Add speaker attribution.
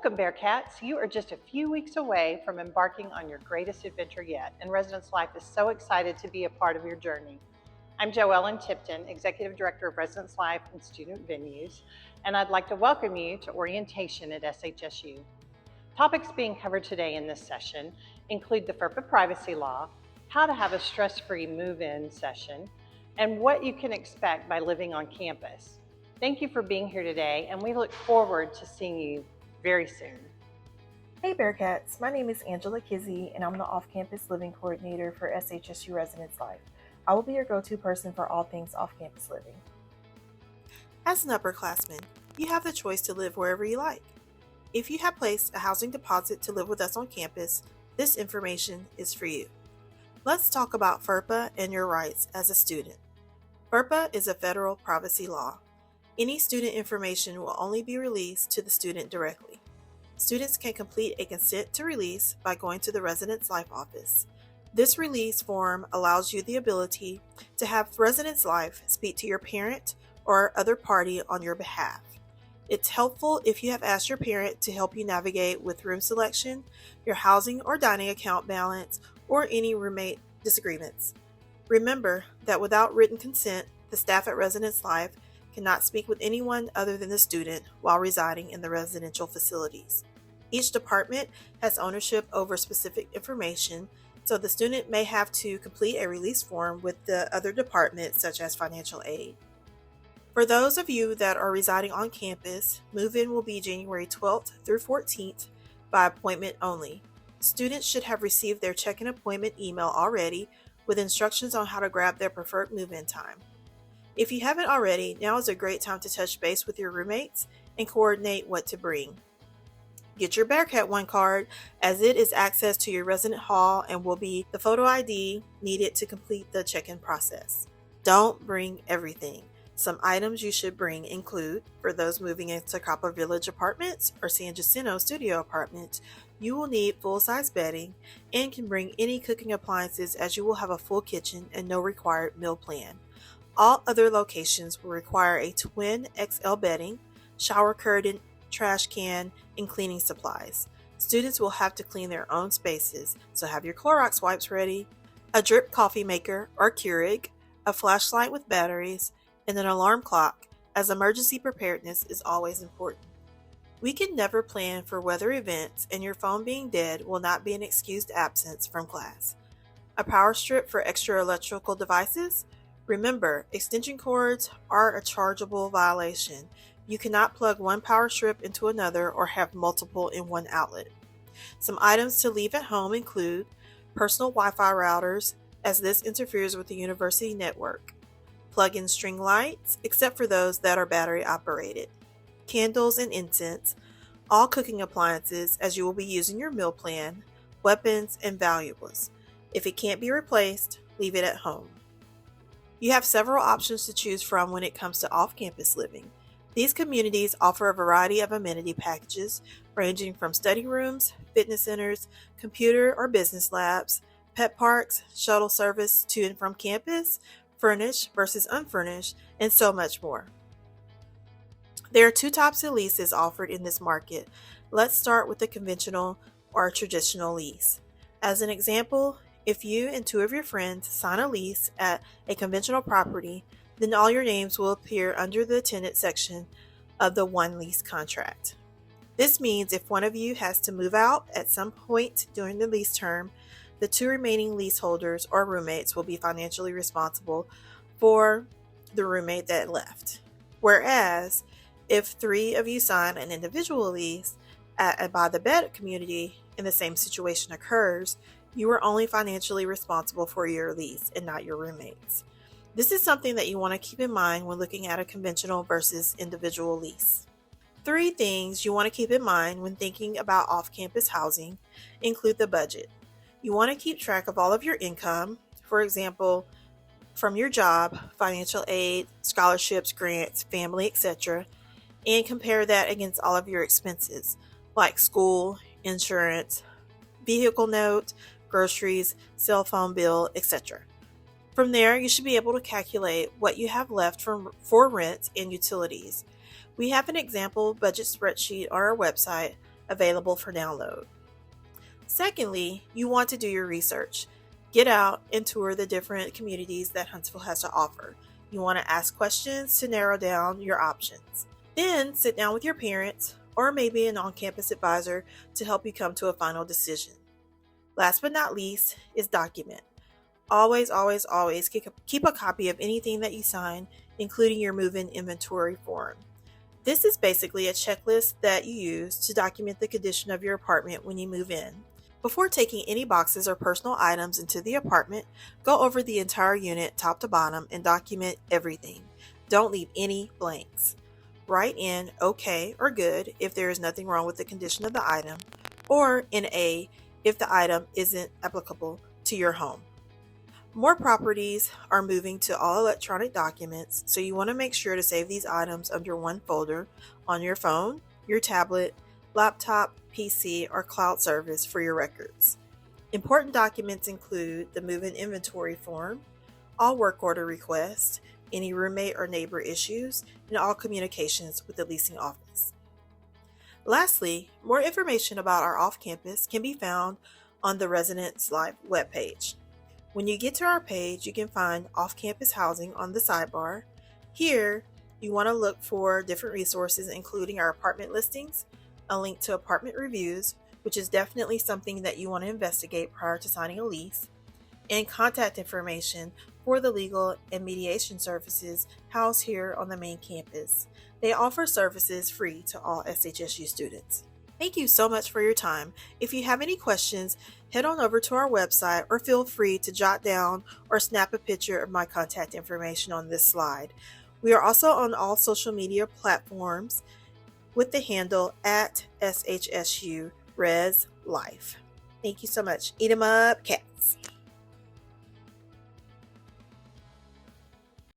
Speaker 1: Welcome, Bearcats. You are just a few weeks away from embarking on your greatest adventure yet, and Residence Life is so excited to be a part of your journey. I'm Joellen Tipton, Executive Director of Residence Life and Student Venues, and I'd like to welcome you to orientation at SHSU. Topics being covered today in this session include the FERPA privacy law, how to have a stress-free move-in session, and what you can expect by living on campus. Thank you for being here today, and we look forward to seeing you very soon.
Speaker 2: Hey Bearcats, my name is Angela Kizzee and I'm the Off-Campus Living Coordinator for SHSU Residence Life. I will be your go-to person for all things off-campus living.
Speaker 3: As an upperclassman, you have the choice to live wherever you like. If you have placed a housing deposit to live with us on campus, this information is for you. Let's talk about FERPA and your rights as a student. FERPA is a federal privacy law. Any student information will only be released to the student directly. Students can complete a consent to release by going to the Residence Life office. This release form allows you the ability to have Residence Life speak to your parent or other party on your behalf. It's helpful if you have asked your parent to help you navigate with room selection, your housing or dining account balance, or any roommate disagreements. Remember that without written consent, the staff at Residence Life cannot speak with anyone other than the student while residing in the residential facilities. Each department has ownership over specific information, so the student may have to complete a release form with the other departments such as financial aid. For those of you that are residing on campus, move-in will be January 12th through 14th by appointment only. Students should have received their check-in appointment email already with instructions on how to grab their preferred move-in time. If you haven't already, now is a great time to touch base with your roommates and coordinate what to bring. Get your Bearcat One card, as it is access to your resident hall and will be the photo ID needed to complete the check-in process. Don't bring everything. Some items you should bring include, for those moving into Copper Village Apartments or San Jacinto Studio Apartments, you will need full-size bedding and can bring any cooking appliances as you will have a full kitchen and no required meal plan. All other locations will require a twin XL bedding, shower curtain, trash can, and cleaning supplies. Students will have to clean their own spaces, so have your Clorox wipes ready, a drip coffee maker or Keurig, a flashlight with batteries, and an alarm clock, as emergency preparedness is always important. We can never plan for weather events, and your phone being dead will not be an excused absence from class. A power strip for extra electrical devices. Remember, extension cords are a chargeable violation. You cannot plug one power strip into another or have multiple in one outlet. Some items to leave at home include personal Wi-Fi routers, as this interferes with the university network, plug-in string lights, except for those that are battery operated, candles and incense, all cooking appliances as you will be using your meal plan, weapons, and valuables. If it can't be replaced, leave it at home. You have several options to choose from when it comes to off-campus living. These communities offer a variety of amenity packages ranging from study rooms, fitness centers, computer or business labs, pet parks, shuttle service to and from campus, furnished versus unfurnished, and so much more. There are two types of leases offered in this market. Let's start with the conventional or traditional lease. As an example, if you and two of your friends sign a lease at a conventional property, then all your names will appear under the tenant section of the one lease contract. This means if one of you has to move out at some point during the lease term, the two remaining leaseholders or roommates will be financially responsible for the roommate that left. Whereas, if three of you sign an individual lease at a by-the-bed community and the same situation occurs, you are only financially responsible for your lease and not your roommates. This is something that you want to keep in mind when looking at a conventional versus individual lease. 3 things you want to keep in mind when thinking about off-campus housing include the budget. You want to keep track of all of your income, for example, from your job, financial aid, scholarships, grants, family, etc., and compare that against all of your expenses, like school, insurance, vehicle note, groceries, cell phone bill, etc. From there, you should be able to calculate what you have left for rent and utilities. We have an example budget spreadsheet on our website available for download. Secondly, you want to do your research. Get out and tour the different communities that Huntsville has to offer. You want to ask questions to narrow down your options. Then sit down with your parents or maybe an on-campus advisor to help you come to a final decision. Last but not least is document. Always keep a copy of anything that you sign, including your move-in inventory form. This is basically a checklist that you use to document the condition of your apartment when you move in. Before taking any boxes or personal items into the apartment, go over the entire unit top to bottom and document everything. Don't leave any blanks. Write in OK or good if there is nothing wrong with the condition of the item, or in A if the item isn't applicable to your home. More properties are moving to all electronic documents, so you want to make sure to save these items under one folder on your phone, your tablet, laptop, PC, or cloud service for your records. Important documents include the move-in inventory form, all work order requests, any roommate or neighbor issues, and all communications with the leasing office. Lastly, more information about our off-campus can be found on the ResLife webpage. When you get to our page, you can find off-campus housing on the sidebar. Here, you want to look for different resources, including our apartment listings, a link to apartment reviews, which is definitely something that you want to investigate prior to signing a lease, and contact information for the legal and mediation services housed here on the main campus. They offer services free to all SHSU students. Thank you so much for your time. If you have any questions, head on over to our website or feel free to jot down or snap a picture of my contact information on this slide. We are also on all social media platforms with the handle @SHSU ResLife. Thank you so much. Eat 'em up, cat.